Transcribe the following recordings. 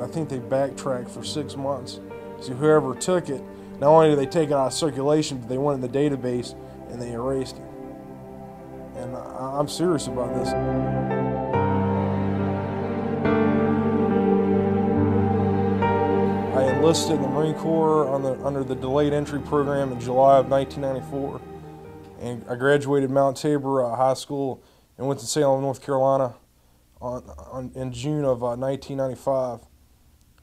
I think they backtracked for 6 months. So whoever took it, not only did they take it out of circulation, but they went in the database and they erased it. And I'm serious about this. I enlisted in the Marine Corps under the delayed entry program in July of 1994. And I graduated Mount Tabor High School in Winston-Salem, North Carolina in June of 1995.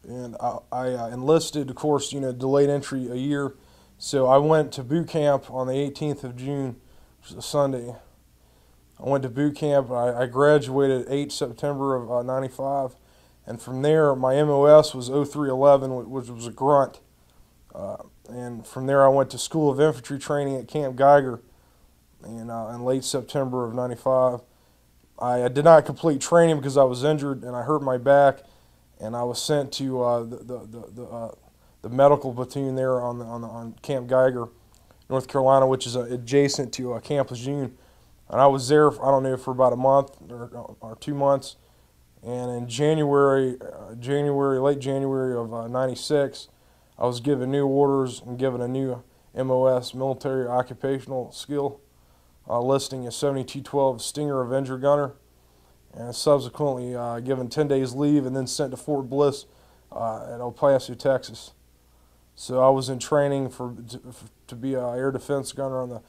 And I enlisted, of course, delayed entry a year. So I went to boot camp on the 18th of June, which is a Sunday. I went to boot camp. I graduated 8 September of 95. And from there, my MOS was 0311, which was a grunt. And from there, I went to School of Infantry training at Camp Geiger in late September of 95. I did not complete training because I was injured and I hurt my back. And I was sent to the medical platoon there on Camp Geiger, North Carolina, which is adjacent to Camp Lejeune. And I was there, for about a month or 2 months. And in late January of '96, I was given new orders and given a new MOS, military occupational skill, listing as 7212 Stinger Avenger Gunner, and subsequently given 10 days leave and then sent to Fort Bliss at El Paso, Texas. So I was in training to be an air defense gunner on the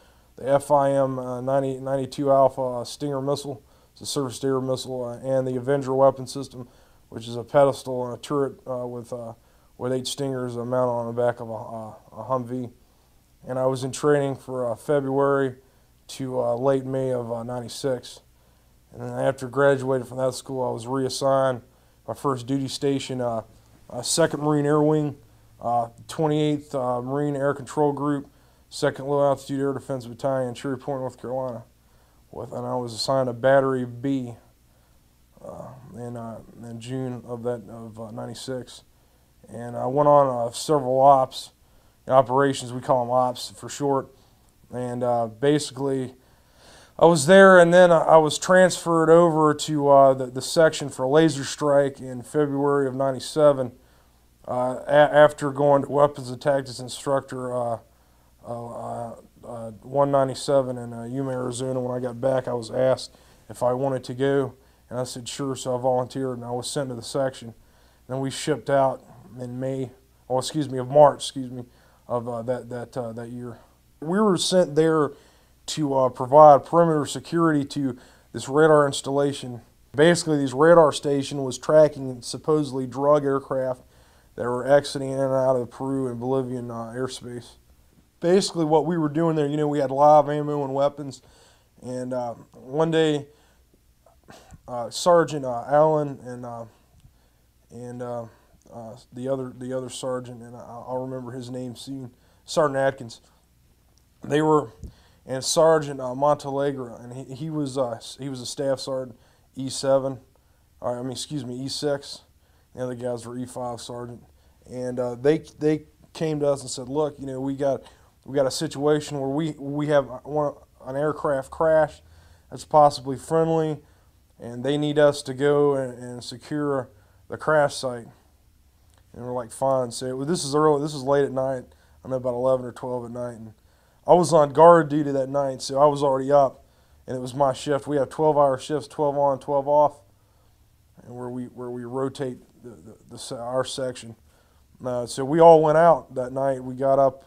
FIM 92 Alpha Stinger missile. It's a surface-to-air missile, and the Avenger weapon system, which is a pedestal and a turret with 8 Stingers mounted on the back of a Humvee. And I was in training for February to late May of '96. And then after graduating from that school, I was reassigned my first duty station, 2nd Marine Air Wing, 28th Marine Air Control Group, 2nd Low Altitude Air Defense Battalion, Cherry Point, North Carolina. And I was assigned a Battery B in June of '96. And I went on several operations, we call them ops for short. And basically, I was there, and then I was transferred over to the section for laser strike in February of '97. After going to weapons and tactics instructor 197 in Yuma, Arizona. When I got back, I was asked if I wanted to go, and I said sure. So I volunteered, and I was sent to the section. Then we shipped out in March, of that year. We were sent there to provide perimeter security to this radar installation. Basically, this radar station was tracking supposedly drug aircraft that were exiting in and out of Peru and Bolivian airspace. Basically, what we were doing there, we had live ammo and weapons. And one day, Sergeant Allen and the other sergeant, and I'll remember his name soon, Sergeant Atkins. They were, and Sergeant Montalegre, and he was a staff sergeant, E7, E6. The other guys were E5 sergeant, and they came to us and said, look, we got a situation where we have an aircraft crash that's possibly friendly, and they need us to go and secure the crash site. And we're like, fine. So this is early. This is late at night. I know about 11 or 12 at night, and I was on guard duty that night, so I was already up, and it was my shift. We have 12-hour shifts, 12 on, 12 off, and where we rotate our section. So we all went out that night. We got up,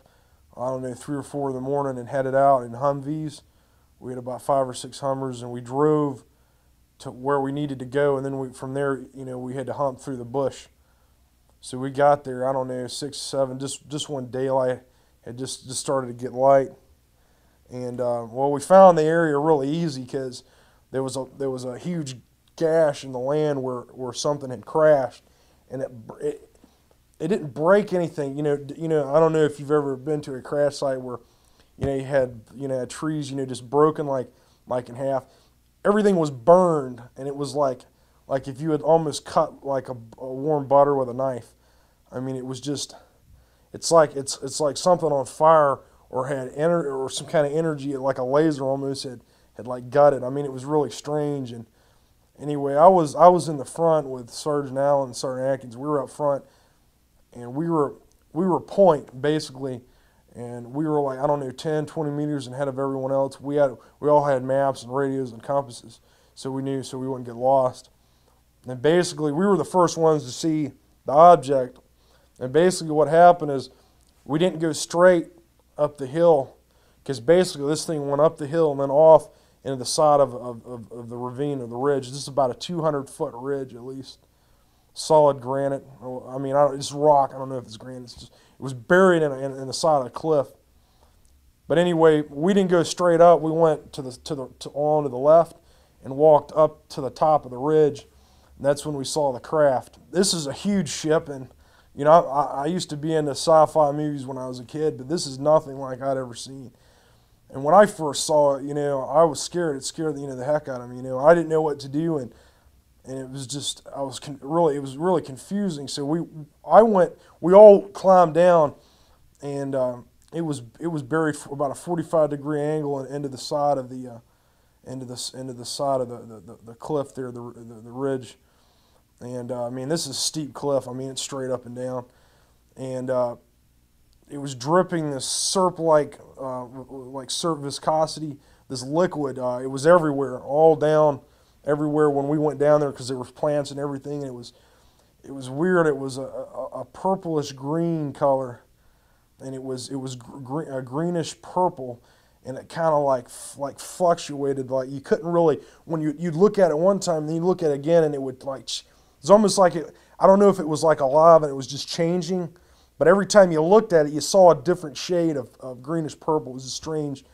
3 or 4 in the morning and headed out in Humvees. We had about 5 or 6 Hummers, and we drove to where we needed to go, and then from there, we had to hump through the bush. So we got there, 6, 7, just when daylight had just started to get light. And we found the area really easy because there was a huge gash in the land where something had crashed, and it didn't break anything. I don't know if you've ever been to a crash site where you had trees just broken like in half. Everything was burned, and it was like if you had almost cut like a warm butter with a knife. I mean, it was just, it's like something on fire or had or some kind of energy, like a laser almost had like gutted. I mean, it was really strange, and Anyway, I was in the front with Sergeant Allen and Sergeant Atkins. We were up front, and we were point basically, and we were like, I don't know, 10, 20 meters ahead of everyone else. We all had maps and radios and compasses, so we knew so we wouldn't get lost. And basically, we were the first ones to see the object. And basically, what happened is we didn't go straight up the hill, because basically this thing went up the hill and then off into the side of the ravine or the ridge. This is about a 200-foot ridge at least. Solid granite. I mean, it's rock. I don't know if it's granite. It was buried in the side of the cliff. But anyway, we didn't go straight up. We went on to the left and walked up to the top of the ridge. And that's when we saw the craft. This is a huge ship, and you know, I used to be into sci-fi movies when I was a kid, but this is nothing like I'd ever seen. And when I first saw it, you know, I was scared. It scared the heck out of me. You know, I didn't know what to do, and it was just it was really confusing. So we all climbed down, and it was buried about a 45-degree angle into the side of the side of the cliff there, the ridge. And I mean, this is a steep cliff. I mean, it's straight up and down, and it was dripping this syrup-like syrup viscosity, this liquid. It was everywhere, all down everywhere when we went down there, because there was plants and everything. And it was weird. It was a purplish green color, and it was a greenish purple, and it kind of like fluctuated. Like you couldn't really, when you'd look at it one time, then you'd look at it again, and it would it's almost like it. I don't know if it was like alive and it was just changing, but every time you looked at it, you saw a different shade of greenish purple. It was strange.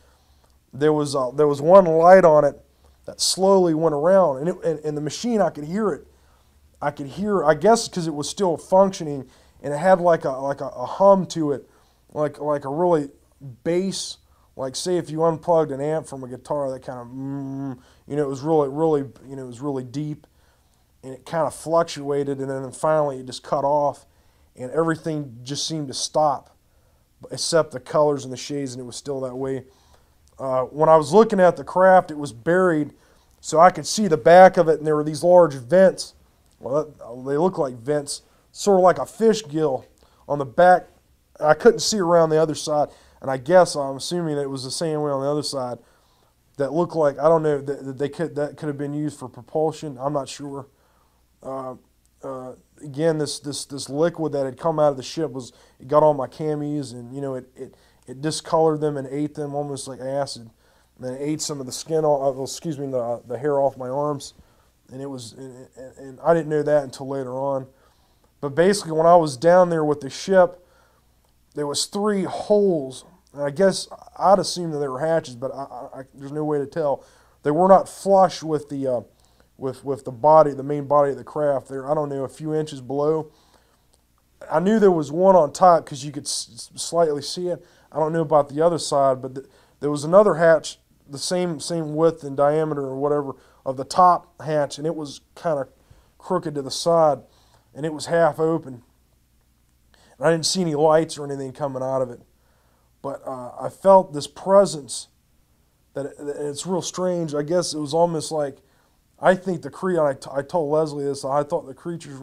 There was one light on it that slowly went around, and the machine, I could hear it. I guess because it was still functioning, and it had like a hum to it, like a really bass, like say if you unplugged an amp from a guitar, that kind of you know, it was really you know, it was really deep, and it kind of fluctuated, and then finally it just cut off, and everything just seemed to stop, except the colors and the shades, and it was still that way. When I was looking at the craft, it was buried, so I could see the back of it, and there were these large vents. Well, they look like vents, sort of like a fish gill on the back. I couldn't see around the other side, and I'm assuming that it was the same way on the other side. That looked like, I don't know, that could have been used for propulsion. I'm not sure. Again, this liquid that had come out of the ship it got on my camis, and you know, it discolored them and ate them almost like acid. And then it ate some of the skin off, the hair off my arms, and and I didn't know that until later on. But basically, when I was down there with the ship, there was 3 holes, and I guess I'd assume that they were hatches, but there's no way to tell. They were not flush with the with the body, the main body of the craft. There, I don't know, a few inches below. I knew there was one on top because you could slightly see it. I don't know about the other side, but there was another hatch, the same width and diameter or whatever of the top hatch, and it was kind of crooked to the side, and it was half open. And I didn't see any lights or anything coming out of it, but I felt this presence that it's real strange. I guess it was almost like, I think I told Leslie this, I thought the creatures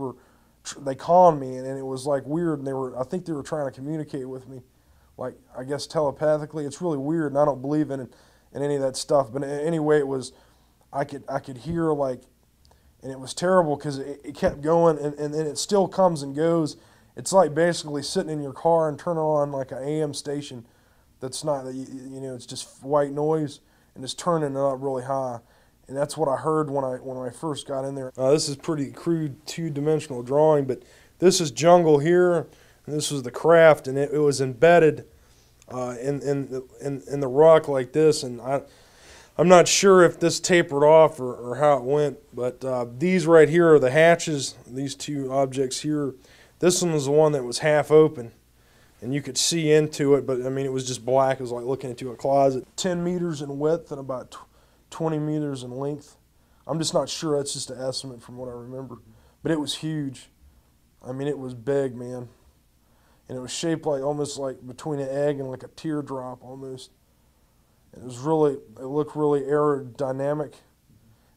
they conned me, and it was like weird, and I think they were trying to communicate with me, like, I guess telepathically. It's really weird, and I don't believe in any of that stuff, but anyway, I could hear, like, and it was terrible because it kept going, and it still comes and goes. It's like basically sitting in your car and turning on like an AM station that's not, you know, it's just white noise, and it's turning it up really high. And that's what I heard when I first got in there. This is pretty crude 2-dimensional drawing, but this is jungle here, and this was the craft, and it was embedded in the rock like this. And I'm not sure if this tapered off or how it went, but these right here are the hatches. These 2 objects here. This one was the one that was half open, and you could see into it, but I mean, it was just black. It was like looking into a closet. 10 meters in width and about 20 meters in length. I'm just not sure. That's just an estimate from what I remember. But it was huge. I mean, it was big, man. And it was shaped like almost like between an egg and like a teardrop almost. It looked really aerodynamic.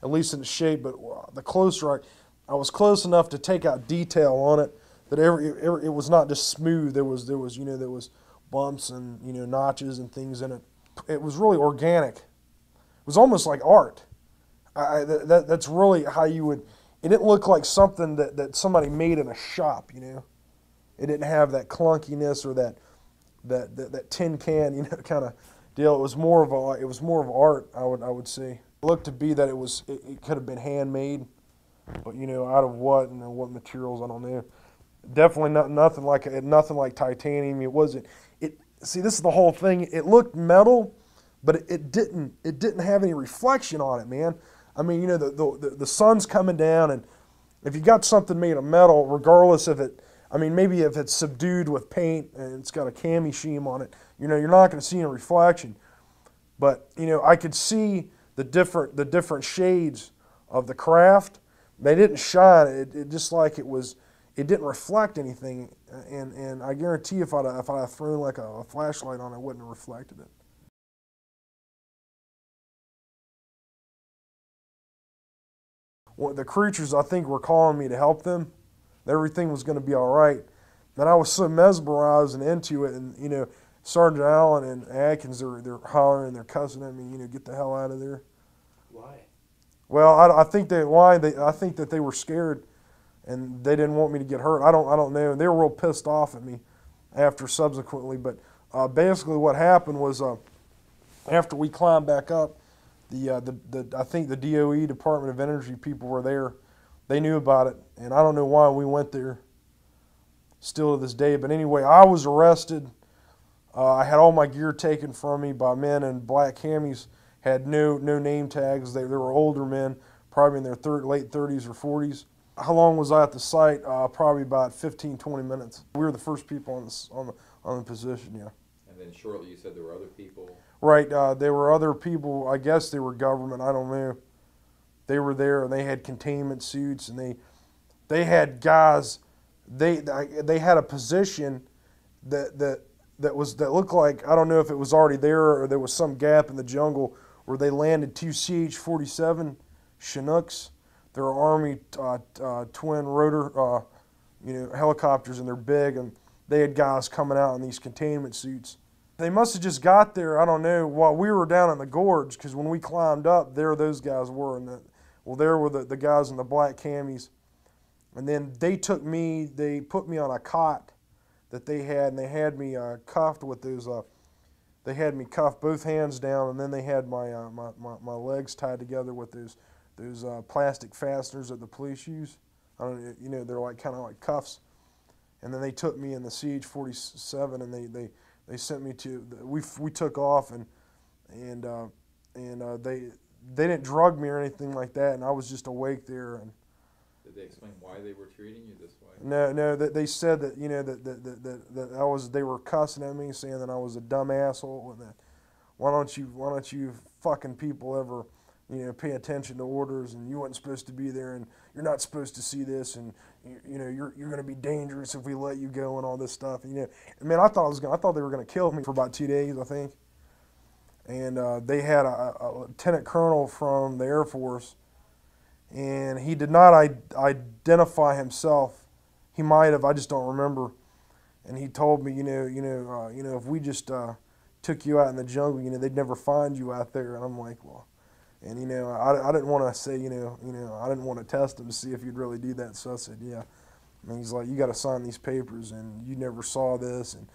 at least in the shape. But the closer I was close enough to take out detail on it that it was not just smooth. There was there was bumps and notches and things in it. It was really organic. It was almost like art. That's really how you would. It didn't look like something that somebody made in a shop. It didn't have that clunkiness or that tin can kind of deal. It was more of art. I would say. It looked to be that it could have been handmade, but out of what and what materials, I don't know. Definitely nothing like titanium. It wasn't. See, this is the whole thing. It looked metal, but it didn't have any reflection on it, man. I mean, the sun's coming down, and if you got something made of metal, regardless of it, I mean, maybe if it's subdued with paint and it's got a cami sheen on it, you're not going to see any reflection. But I could see the different shades of the craft. They didn't shine. It just like it was. It didn't reflect anything, and I guarantee if I'd thrown like a flashlight on it, wouldn't have reflected it. Well, the creatures, I think, were calling me to help them. Everything was going to be all right. And I was so mesmerized and into it, and Sergeant Allen and Atkins, they're hollering, they're cussing at me, get the hell out of there. Why? Well, I think I think that they were scared, and they didn't want me to get hurt. I don't know. They were real pissed off at me after subsequently. But basically, what happened was after we climbed back up, I think the DOE, Department of Energy people were there. They knew about it, and I don't know why we went there. Still to this day. But anyway, I was arrested. I had all my gear taken from me by men in black camis. Had no name tags. They were older men, probably in their late 30s or 40s. How long was I at the site? Probably about 15, 20 minutes. We were the first people on the position, yeah. And then shortly you said there were other people? Right, there were other people. I guess they were government, I don't know. They were there, and they had containment suits, and they had guys. They had a position that looked like, I don't know if it was already there or there was some gap in the jungle where they landed 2 CH-47 Chinooks. They're Army twin rotor helicopters, and they're big, and they had guys coming out in these containment suits. They must have just got there, I don't know, while we were down in the gorge, because when we climbed up, there those guys were. There were the guys in the black camis. And then they put me on a cot that they had, and they had me cuffed with those, they had me cuffed both hands down, and then they had my legs tied together with those plastic fasteners that the police use. I don't know, they're like kind of like cuffs. And then they took me in the CH-47, and they sent me to, we took off, and they didn't drug me or anything like that, and I was just awake there. And did they explain why they were treating you this way? No, they said that that they were cussing at me, saying that I was a dumb asshole, and that why don't you fucking people ever pay attention to orders, and you weren't supposed to be there, and you're not supposed to see this, and you're going to be dangerous if we let you go, and all this stuff. And, man, I thought they were going to kill me for about 2 days, I think. And they had a lieutenant colonel from the Air Force, and he did not identify himself. He might have, I just don't remember. And he told me, if we just took you out in the jungle, they'd never find you out there. And I'm like, well. And, I didn't want to say, I didn't want to test him to see if he'd really do that. So I said, yeah. And he's like, you got to sign these papers, and you never saw this, and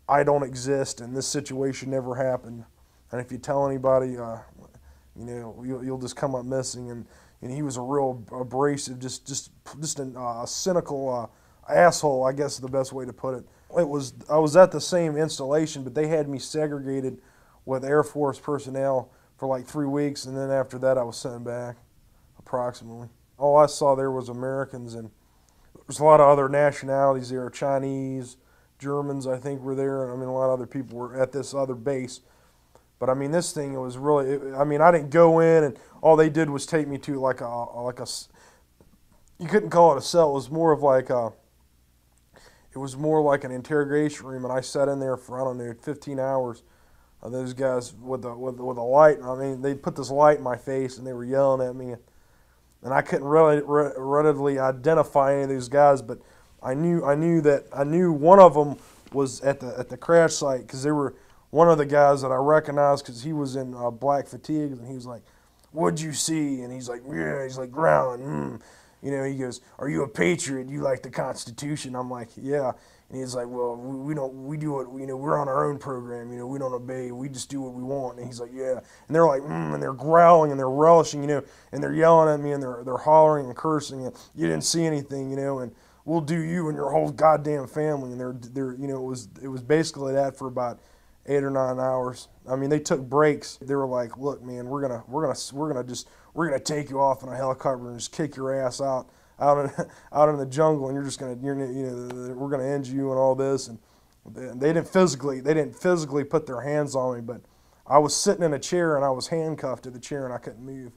I don't exist, and this situation never happened. And if you tell anybody, you'll just come up missing. And he was a real abrasive, just a cynical asshole, I guess is the best way to put it. I was at the same installation, but they had me segregated with Air Force personnel for like 3 weeks, and then after that I was sent back, approximately. All I saw there was Americans, and there's a lot of other nationalities there, Chinese, Germans I think were there, and a lot of other people were at this other base. But this thing, it was really, I didn't go in, and all they did was take me to like a you couldn't call it a cell, it was more of like it was more like an interrogation room, and I sat in there for, I don't know, 15 hours. those guys with a light. I mean, they put this light in my face and they were yelling at me, and I couldn't really readily identify any of these guys, but I knew one of them was at the crash site, because they were one of the guys that I recognized, because he was in black fatigues, and he was like, "What'd you see?" And he's like, "Yeah," he's like growling. You know, he goes, "Are you a patriot? You like the Constitution?" I'm like, "Yeah." And he's like, "Well, we do it, you know, we're on our own program, you know, we don't obey, we just do what we want." And he's like, "Yeah." And they're like, and they're growling and they're relishing, you know, and they're yelling at me and they're hollering and cursing, and "You didn't see anything, you know, and we'll do you and your whole goddamn family." And they're you know, it was basically that for about 8 or 9 hours. I mean, they took breaks. They were like, "Look, man, we're gonna take you off in a helicopter and just kick your ass out in the jungle, and we're gonna end you and all this." And they didn't physically put their hands on me, but I was sitting in a chair and I was handcuffed to the chair and I couldn't move.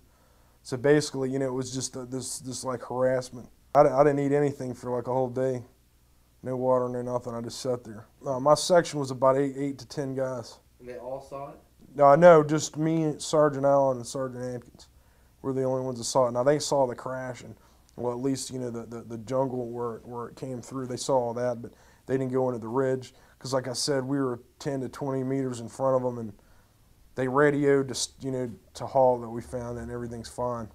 So basically, you know, it was just this like harassment. I didn't eat anything for like a whole day. No water, no nothing. I just sat there. My section was about 8 to 10 guys. And they all saw it? No, just me, Sergeant Allen, and Sergeant Atkins were the only ones that saw it. Now, they saw the crash, and, well, at least, you know, the jungle where it came through, they saw all that, but they didn't go into the ridge, because, like I said, we were 10 to 20 meters in front of them, and they radioed to Hall that we found it and everything's fine.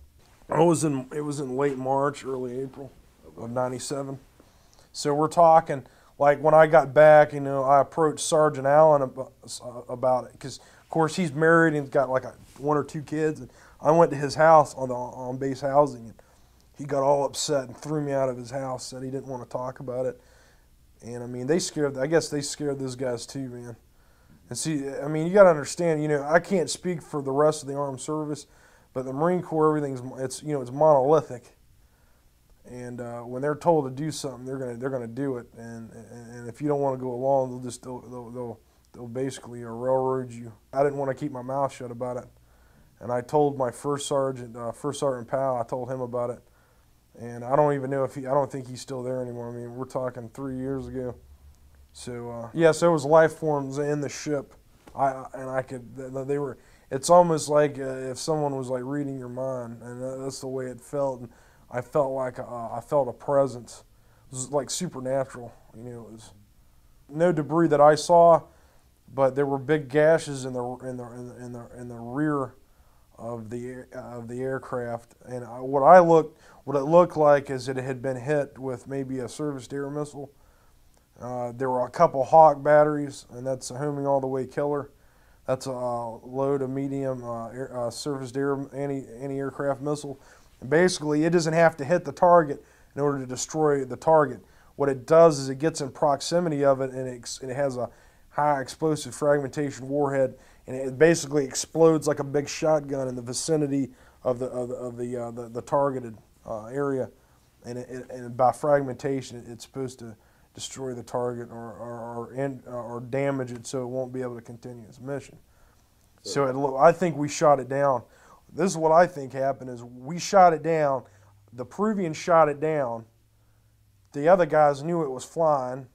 It was in late March, early April of '97. So we're talking, like, when I got back, you know, I approached Sergeant Allen about it, because, of course, he's married and he's got like 1 or 2 kids. And I went to his house on base housing, and he got all upset and threw me out of his house, said he didn't want to talk about it. And I mean, I guess they scared those guys too, man. And see, I mean, you got to understand, you know, I can't speak for the rest of the armed service, but the Marine Corps, it's monolithic. And when they're told to do something, they're gonna do it. And if you don't want to go along, they'll basically railroad you. I didn't want to keep my mouth shut about it, and I told my first sergeant Powell. I told him about it, and I don't even know I don't think he's still there anymore. I mean, we're talking 3 years ago. So yes, there was life forms in the ship. They were. It's almost like if someone was like reading your mind, and that's the way it felt. And I felt like I felt a presence. It was like supernatural. You know, it was no debris that I saw, but there were big gashes in the rear of the aircraft. And what it looked like is that it had been hit with maybe a surface air missile. There were a couple Hawk batteries, and that's a homing all the way killer. That's a low to medium surface air anti-aircraft missile. And basically, it doesn't have to hit the target in order to destroy the target. What it does is it gets in proximity of it, and it has a high explosive fragmentation warhead, and it basically explodes like a big shotgun in the vicinity of the targeted area. And by fragmentation, it's supposed to destroy the target or damage it so it won't be able to continue its mission. So I think we shot it down. This is what I think happened: is we shot it down. The Peruvians shot it down. The other guys knew it was flying.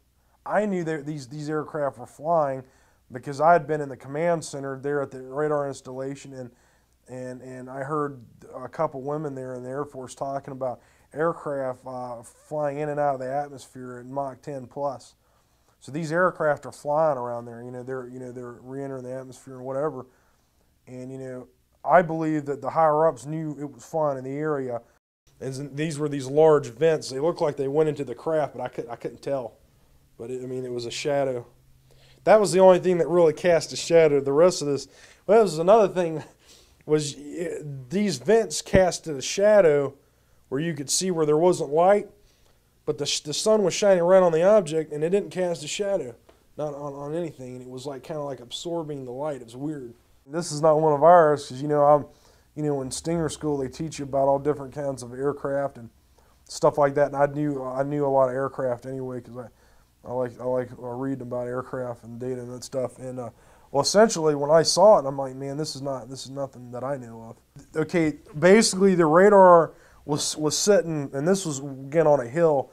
I knew that these aircraft were flying because I had been in the command center there at the radar installation, and I heard a couple women there in the Air Force talking about aircraft flying in and out of the atmosphere at Mach 10 plus. So these aircraft are flying around there. They're re-entering the atmosphere and whatever. And I believe that the higher ups knew it was flying in the area. And these were these large vents. They looked like they went into the craft, but I couldn't tell. But it was a shadow. That was the only thing that really cast a shadow. The rest of this, well, this was another thing, was these vents casted a shadow where you could see where there wasn't light, but the sun was shining right on the object, and it didn't cast a shadow, not on anything. And it was like kind of like absorbing the light. It was weird. This is not one of ours, because in Stinger school they teach you about all different kinds of aircraft and stuff like that. And I knew a lot of aircraft anyway, because I like reading about aircraft and data and that stuff. And well, essentially when I saw it, I'm like, man, this is nothing that I know of. Okay, basically the radar was sitting, and this was again on a hill.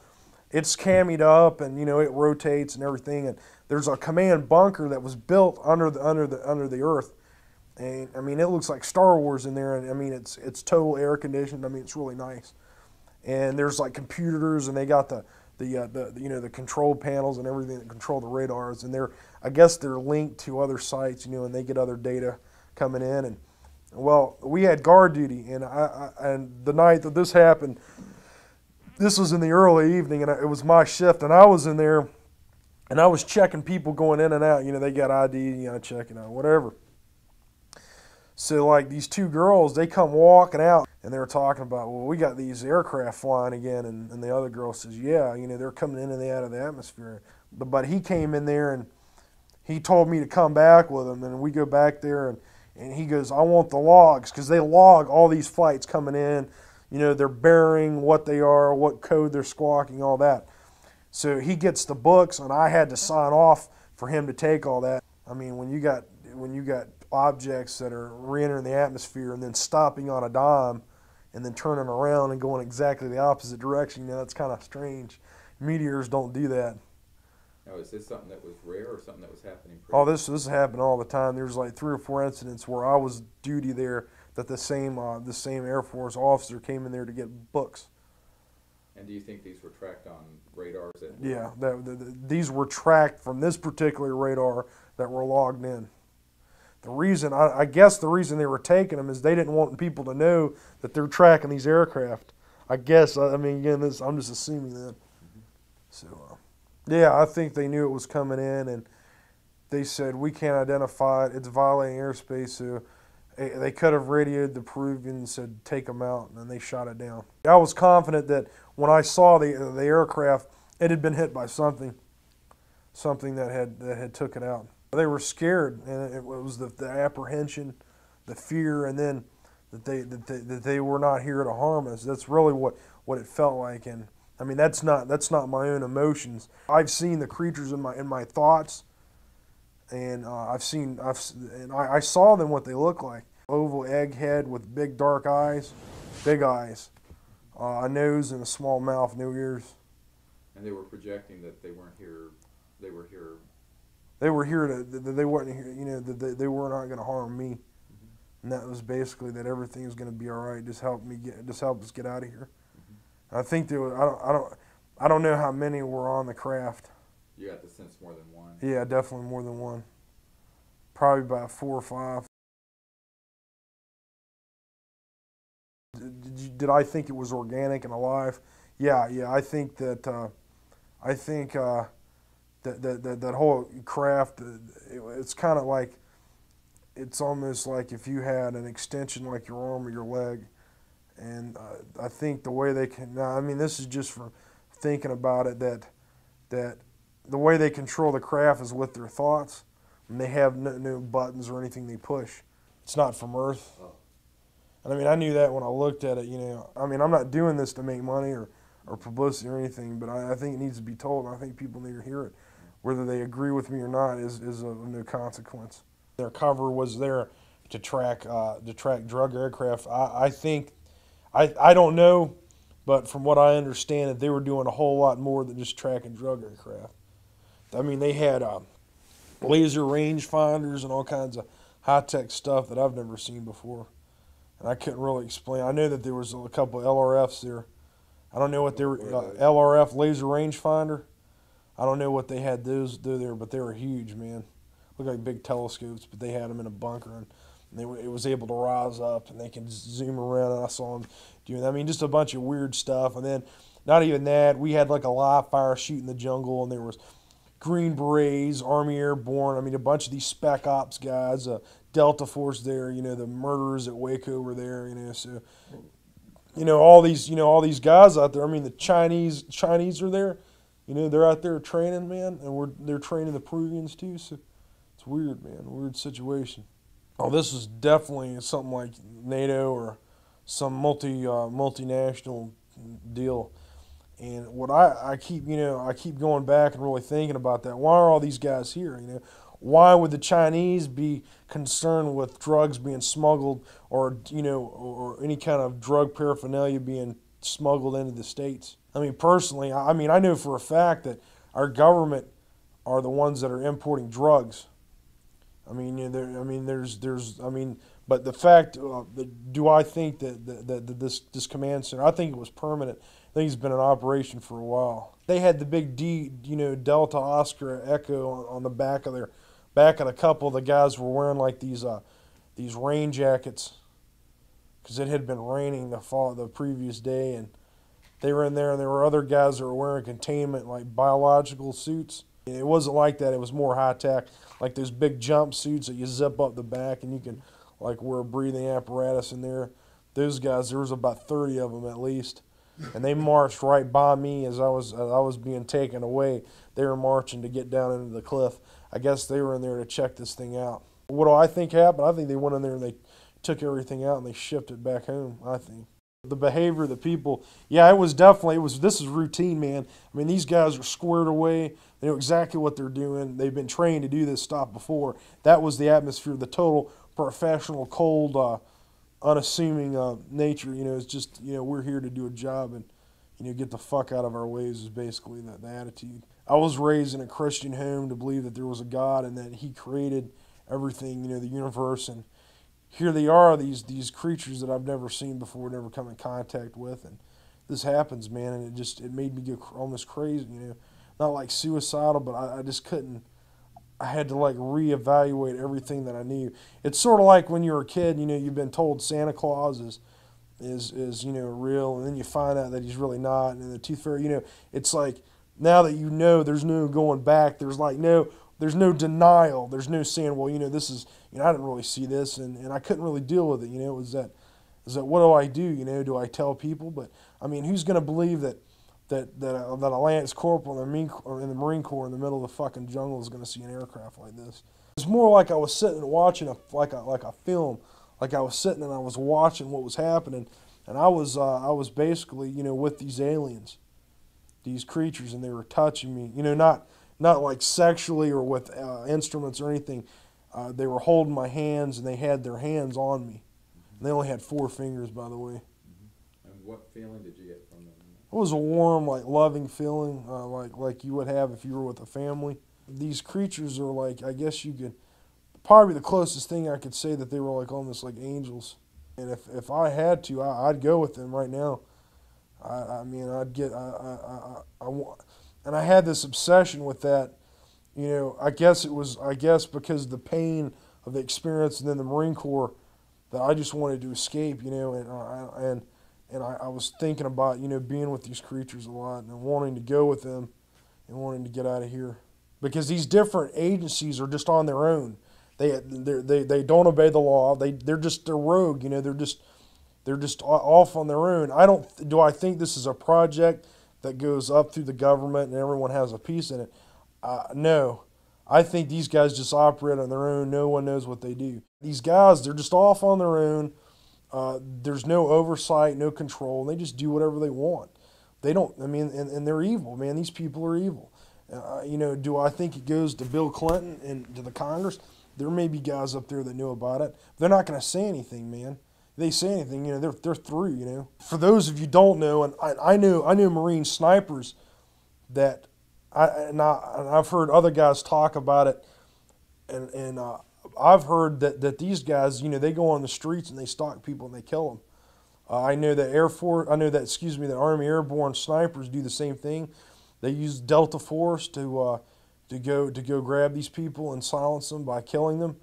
It's cammied up, and it rotates and everything. And there's a command bunker that was built under the earth, and I mean it looks like Star Wars in there, and I mean it's total air conditioned. I mean it's really nice, and there's like computers, and they got the the control panels and everything that control the radars, and I guess they're linked to other sites, and they get other data coming in. And well, we had guard duty, and and the night that this happened, this was in the early evening, and it was my shift, and I was in there, and I was checking people going in and out. They got ID, checking out whatever. So like these two girls, they come walking out, and they're talking about, well, we got these aircraft flying again, and the other girl says, yeah, they're coming in and out of the atmosphere. But he came in there, and he told me to come back with him, and we go back there, and he goes, I want the logs, because they log all these flights coming in, their bearing, what they are, what code they're squawking, all that. So he gets the books, and I had to sign off for him to take all that. I mean, when you got objects that are re-entering the atmosphere and then stopping on a dime and then turning around and going exactly the opposite direction, that's kind of strange. Meteors don't do that. Now, is this something that was rare or something that was happening? Oh, this is happening all the time. There's like 3 or 4 incidents where I was duty there that the same Air Force officer came in there to get books. And do you think these were tracked on radars? Yeah, these were tracked from this particular radar that were logged in. The reason, I guess the reason they were taking them is they didn't want people to know that they're tracking these aircraft. I guess, I mean, again, I'm just assuming that. So, yeah, I think they knew it was coming in, and they said, we can't identify it, it's violating airspace, so they could have radioed the Peruvians and said, take them out, and then they shot it down. I was confident that when I saw the aircraft, it had been hit by something that had took it out. They were scared, and it was the apprehension, the fear, and then that they were not here to harm us. That's really what it felt like. And I mean, that's not my own emotions. I've seen the creatures in my thoughts, and I saw them what they look like. Oval egg head with big dark eyes, big eyes, a nose and a small mouth, no ears. And they were projecting that they weren't here. They were here. They were here they weren't here, they were not going to harm me. And that was basically that everything was going to be all right. Just help us get out of here. I think there was, I don't know how many were on the craft. You got the sense more than one. Yeah, definitely more than one. Probably about 4 or 5. Did I think it was organic and alive? Yeah. I think that that whole craft, it's kind of like, it's almost like if you had an extension like your arm or your leg. And I think the way they can, now, I mean, this is just from thinking about it, that the way they control the craft is with their thoughts, and they have no buttons or anything they push. It's not from Earth. Oh. And I mean, I knew that when I looked at it, I mean, I'm not doing this to make money or publicity or anything, but I think it needs to be told, and I think people need to hear it. Whether they agree with me or not is of no consequence. Their cover was there to track drug aircraft. I think, I don't know, but from what I understand, that they were doing a whole lot more than just tracking drug aircraft. I mean, they had laser range finders and all kinds of high-tech stuff that I've never seen before. And I couldn't really explain. I know that there was a couple of LRFs there. I don't know what they were, LRF laser rangefinder. I don't know what they had those do there, but they were huge, man. Looked like big telescopes, but they had them in a bunker, and it was able to rise up, and they can zoom around, and I saw them doing that. I mean, just a bunch of weird stuff. And then, not even that, we had like a live fire shoot in the jungle, and there was Green Berets, Army Airborne, I mean, a bunch of these Spec Ops guys, Delta Force there, the murderers at Waco were there, so, all these guys out there. I mean, the Chinese are there. They're out there training, man, and they're training the Peruvians too, so it's weird, man, weird situation. Oh, this is definitely something like NATO or some multinational deal. And what I keep going back and really thinking about that. Why are all these guys here? Why would the Chinese be concerned with drugs being smuggled, or or any kind of drug paraphernalia being smuggled into the States? I mean, personally, I know for a fact that our government are the ones that are importing drugs. I mean, but the fact, do I think that this command center? I think it was permanent. I think it's been in operation for a while. They had the big D, Delta Oscar Echo on the back of a couple of the guys were wearing like these rain jackets, because it had been raining the previous day, and they were in there, and there were other guys that were wearing containment, like biological suits. It wasn't like that. It was more high tech, like those big jump suits that you zip up the back and you can like wear a breathing apparatus in there. Those guys, there was about 30 of them at least, and they marched right by me as I was being taken away. They were marching to get down into the cliff. I guess they were in there to check this thing out. What do I think happened? I think they went in there and they took everything out and they shipped it back home, I think. The behavior of the people, yeah, this is routine, man. I mean, these guys are squared away. They know exactly what they're doing. They've been trained to do this stuff before. That was the atmosphere, the total professional, cold, unassuming nature. It's just, we're here to do a job and, get the fuck out of our ways is basically the attitude. I was raised in a Christian home to believe that there was a God and that He created everything, the universe, and here they are, these creatures that I've never seen before, never come in contact with, and this happens, man, and it made me go almost crazy, not like suicidal, but I just couldn't. I had to like reevaluate everything that I knew. It's sort of like when you're a kid, you've been told Santa Claus is real, and then you find out that he's really not, and then the Tooth Fairy, it's like now that there's no going back. There's no denial. There's no saying, well, this is, I didn't really see this, and I couldn't really deal with it. It was that what do I do? Do I tell people? But I mean, who's going to believe that a Lance Corporal in the Marine Corps in the middle of the fucking jungle is going to see an aircraft like this? It's more like I was sitting and watching like a film, like I was sitting and I was watching what was happening, and I was basically with these aliens, these creatures, and they were touching me, not like sexually or with instruments or anything. They were holding my hands, and they had their hands on me. And they only had 4 fingers, by the way. And what feeling did you get from them? It was a warm, like loving feeling, like you would have if you were with a family. These creatures are like, I guess you could, probably the closest thing I could say that they were like almost like angels. And if I had to, I'd go with them right now. And I had this obsession with that, I guess because of the pain of the experience and then the Marine Corps, that I just wanted to escape, and I was thinking about, being with these creatures a lot and wanting to go with them and wanting to get out of here. Because these different agencies are just on their own. They don't obey the law. They're rogue, they're just off on their own. Do I think this is a project that goes up through the government and everyone has a piece in it? No. I think these guys just operate on their own. No one knows what they do. These guys, they're just off on their own. There's no oversight, no control, and they just do whatever they want. They don't, and they're evil, man. These people are evil. Do I think it goes to Bill Clinton and to the Congress? There may be guys up there that know about it. They're not going to say anything, man. If they say anything, they're through, For those of you who don't know, and I knew Marine snipers that, I've heard other guys talk about it, and I've heard that these guys, they go on the streets and they stalk people and they kill them. I know that that Army Airborne snipers do the same thing. They use Delta Force to go grab these people and silence them by killing them.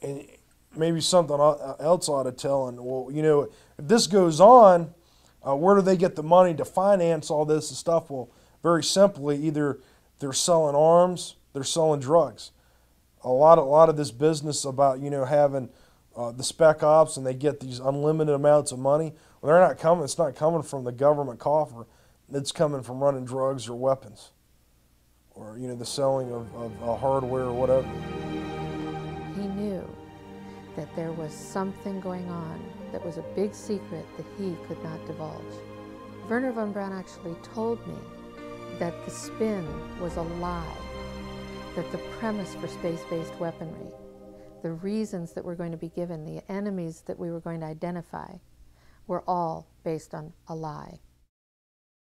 And maybe something else I ought to tell. And if this goes on, where do they get the money to finance all this and stuff? Well, very simply, either they're selling arms, they're selling drugs. A lot of this business about having the spec ops and they get these unlimited amounts of money. Well, they're not coming. It's not coming from the government coffer. It's coming from running drugs or weapons, or the selling of hardware or whatever. He knew that there was something going on that was a big secret that he could not divulge. Wernher von Braun actually told me that the spin was a lie, that the premise for space-based weaponry, the reasons that were going to be given, the enemies that we were going to identify, were all based on a lie.